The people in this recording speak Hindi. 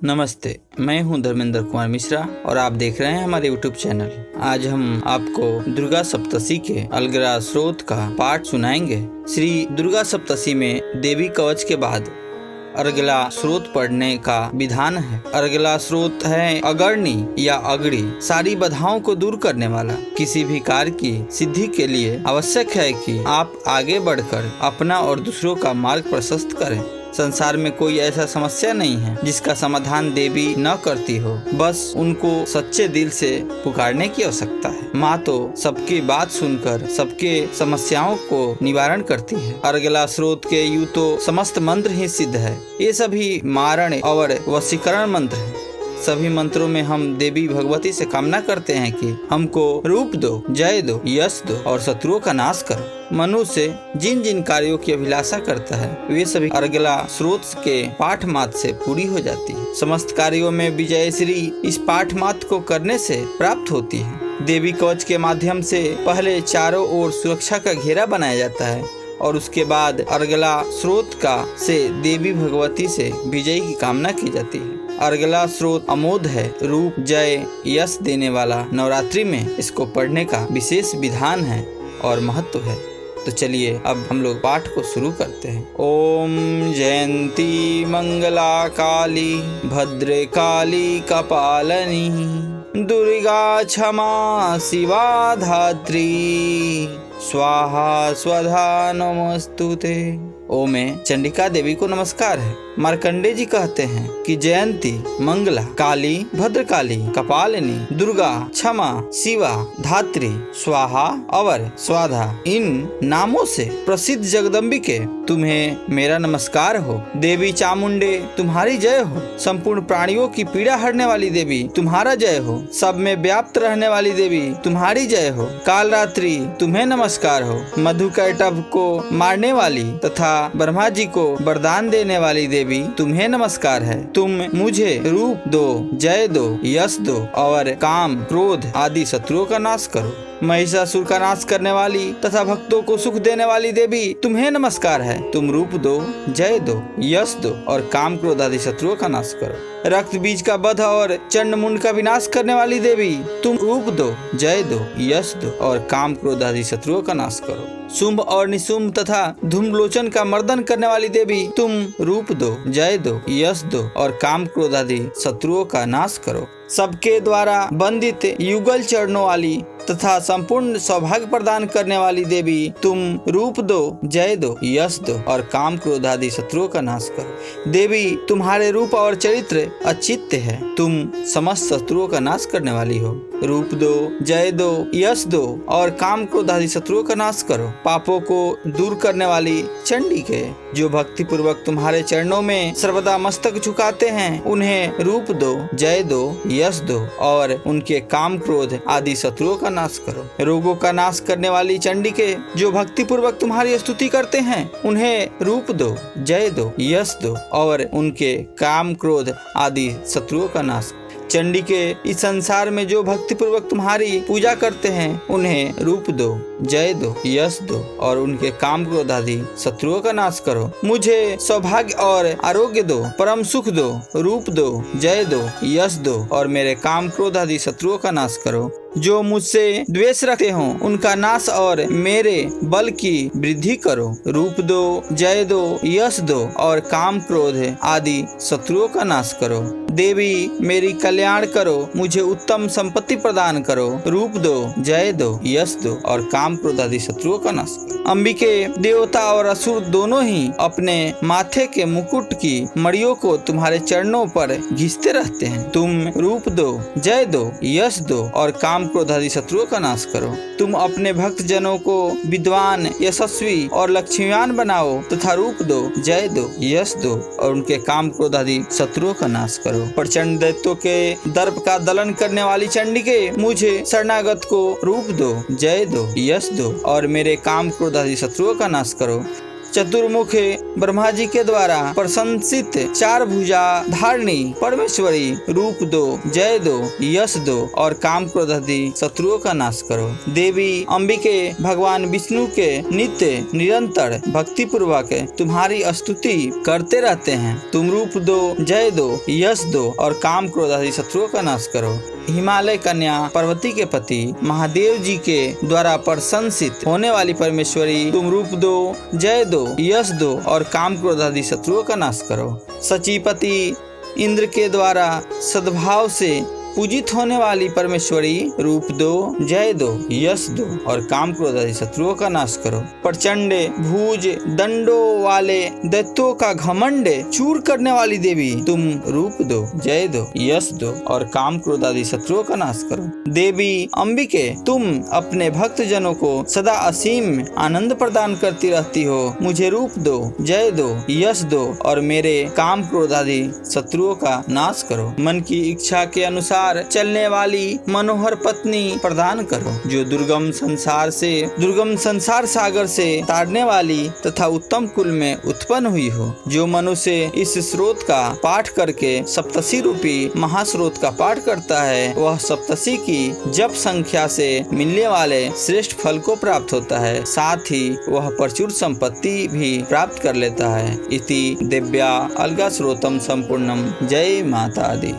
नमस्ते, मैं हूं धर्मेंद्र कुमार मिश्रा और आप देख रहे हैं हमारे YouTube चैनल। आज हम आपको दुर्गा सप्तशी के अलगला स्रोत का पाठ सुनाएंगे। श्री दुर्गा सप्तशी में देवी कवच के बाद अर्गला स्रोत पढ़ने का विधान है। अर्गला स्रोत है अगरणी या अगड़ी, सारी बाधाओं को दूर करने वाला। किसी भी कार्य की सिद्धि के लिए आवश्यक है कि आप आगे बढ़कर अपना और दूसरों का मार्ग प्रशस्त करें। संसार में कोई ऐसा समस्या नहीं है जिसका समाधान देवी न करती हो, बस उनको सच्चे दिल से पुकारने की आवश्यकता है। माँ तो सबकी बात सुनकर सबके समस्याओं को निवारण करती है। अर्गला स्रोत के यूं तो समस्त मंत्र ही सिद्ध है। ये सभी मारण और वशीकरण मंत्र है। सभी मंत्रों में हम देवी भगवती से कामना करते हैं कि हमको रूप दो, जय दो, यश दो और शत्रुओं का नाश करो। मनुष्य जिन जिन कार्यों की अभिलाषा करता है वे सभी अर्गला स्रोत के पाठ मात्र से पूरी हो जाती है। समस्त कार्यों में विजयश्री इस पाठ मात्र को करने से प्राप्त होती है। देवी कवच के माध्यम से पहले चारों ओर सुरक्षा का घेरा बनाया जाता है और उसके बाद अर्गला स्रोत का से देवी भगवती से विजय की कामना की जाती है। अर्गला स्रोत अमोघ है, रूप, जय, यश देने वाला। नवरात्रि में इसको पढ़ने का विशेष विधान है और महत्व है। तो चलिए अब हम लोग पाठ को शुरू करते हैं। ओम जयंती मंगला काली भद्रे काली कपालनी दुर्गा क्षमा शिवा धात्री स्वाहा स्वधा नमस्तुते। ओम में चंडिका देवी को नमस्कार है। मार्कंडे जी कहते हैं कि जयंती, मंगला, काली, भद्रकाली, कपालिनी, दुर्गा, क्षमा, शिवा, धात्री, स्वाहा और स्वाधा, इन नामों से प्रसिद्ध जगदम्बिके तुम्हें मेरा नमस्कार हो। देवी चामुंडे तुम्हारी जय हो। संपूर्ण प्राणियों की पीड़ा हरने वाली देवी तुम्हारा जय हो। सब में व्याप्त रहने वाली देवी तुम्हारी जय हो। कालरात्रि तुम्हें नमस्कार हो। मधुकैटभ को मारने वाली तथा ब्रह्मा जी को वरदान देने वाली देवी तुम्हें नमस्कार है। तुम मुझे रूप दो, जय दो, यश दो और काम, क्रोध आदि शत्रुओं का नाश करो। महिषासुर का नाश करने वाली तथा भक्तों को सुख देने वाली देवी तुम्हें नमस्कार है। तुम रूप दो, जय दो, यश दो और काम, क्रोध आदि शत्रुओं का नाश करो। रक्त बीज का वध और चंड मुंड का विनाश करने वाली देवी तुम रूप दो, जय दो, यश दो और काम, क्रोध आदि शत्रुओं का नाश करो। शुंभ और निशुंभ तथा धूम्रलोचन का मर्दन करने वाली देवी तुम रूप दो, जय दो, यश दो और काम, क्रोध आदि शत्रुओं का नाश करो। सबके द्वारा वंदित युगल चरणों वाली तथा संपूर्ण सौभाग्य प्रदान करने वाली देवी तुम रूप दो, जय दो, यश दो और काम, क्रोध आदि शत्रुओं का नाश करो। देवी तुम्हारे रूप और चरित्र अचित्य है। तुम समस्त शत्रुओं का नाश करने वाली हो। रूप दो, जय दो, यश दो और काम, क्रोध आदि शत्रुओं का नाश करो। पापों को दूर करने वाली चंडिके, जो भक्ति पूर्वक तुम्हारे चरणों में सर्वदा मस्तक झुकाते हैं, उन्हें रूप दो, जय दो, यश दो और उनके काम, क्रोध आदि शत्रुओं का नाश करो। रोगों का नाश करने वाली चंडिके, जो भक्ति पूर्वक तुम्हारी स्तुति करते हैं, उन्हें रूप दो, जय दो, यश दो और उनके काम, क्रोध आदि शत्रुओं का नाश। चंडिके, इस संसार में जो भक्ति पूर्वक तुम्हारी पूजा करते हैं, उन्हें रूप दो, जय दो, यश दो और उनके काम, क्रोध आदि शत्रुओं का नाश करो। मुझे सौभाग्य और आरोग्य दो, परम सुख दो, रूप दो, जय दो, यश दो और मेरे काम, क्रोध आदि शत्रुओं का नाश करो। जो मुझसे द्वेष रखते हो उनका नाश और मेरे बल की वृद्धि करो। रूप दो, जय दो, यश दो और काम, क्रोध आदि शत्रुओं का नाश करो। देवी मेरी कल्याण करो, मुझे उत्तम संपत्ति प्रदान करो। रूप दो, जय दो, यश दो और काम, क्रोध आदि शत्रुओं का नाश करो। अंबिके, देवता और असुर दोनों ही अपने माथे के मुकुट की मड़ियों को तुम्हारे चरणों पर घिसते रहते हैं। तुम रूप दो, जय दो, यश दो और काम, क्रोध आदि शत्रुओं का नाश करो। तुम अपने भक्त जनों को विद्वान, यशस्वी और लक्ष्मीवान बनाओ तथा रूप दो, जय दो, यश दो और उनके काम, क्रोध आदि शत्रुओं का नाश करो। प्रचंड दैत्यों के दर्प का दलन करने वाली चंडिके, मुझे शरणागत को रूप दो, जय दो, यश दो और मेरे काम, क्रोध आदि शत्रुओं का नाश करो। चतुर्मुख ब्रह्मा जी के द्वारा प्रशंसित 4 भुजा धारणी परमेश्वरी रूप दो, जय दो, यश दो और काम क्रोध आदि शत्रुओं का नाश करो। देवी अंबिके भगवान विष्णु के नित्य निरंतर भक्ति पूर्वक तुम्हारी स्तुति करते रहते हैं। तुम रूप दो, जय दो, यश दो और काम क्रोध आदि शत्रुओं का नाश करो। हिमालय कन्या पार्वती के पति महादेव जी के द्वारा प्रशंसित होने वाली परमेश्वरी तुम रूप दो, जय दो, यश दो और काम क्रोध आदि शत्रुओं का नाश करो। सचीपति इंद्र के द्वारा सद्भाव से पूजित होने वाली परमेश्वरी रूप दो, जय दो, यश दो और काम क्रोध आदि शत्रुओं का नाश करो। प्रचंड भुज दंडों वाले दैत्यों का घमंड चूर करने वाली देवी तुम रूप दो, जय दो, यश दो और काम क्रोध आदि शत्रुओं का नाश करो। देवी अंबिके तुम अपने भक्त जनों को सदा असीम आनंद प्रदान करती रहती हो। मुझे रूप दो, जय दो, यश दो और मेरे काम क्रोध आदि शत्रुओं का नाश करो। मन की इच्छा के अनुसार चलने वाली मनोहर पत्नी प्रदान करो, जो दुर्गम संसार सागर से तारने वाली तथा उत्तम कुल में उत्पन्न हुई हो। जो मनुष्य इस स्रोत का पाठ करके सप्तसी रूपी महास्रोत का पाठ करता है, वह सप्तसी की जप संख्या से मिलने वाले श्रेष्ठ फल को प्राप्त होता है, साथ ही वह प्रचुर संपत्ति भी प्राप्त कर लेता है। इति दिव्या अलगा स्रोतम संपूर्णम। जय माता दी।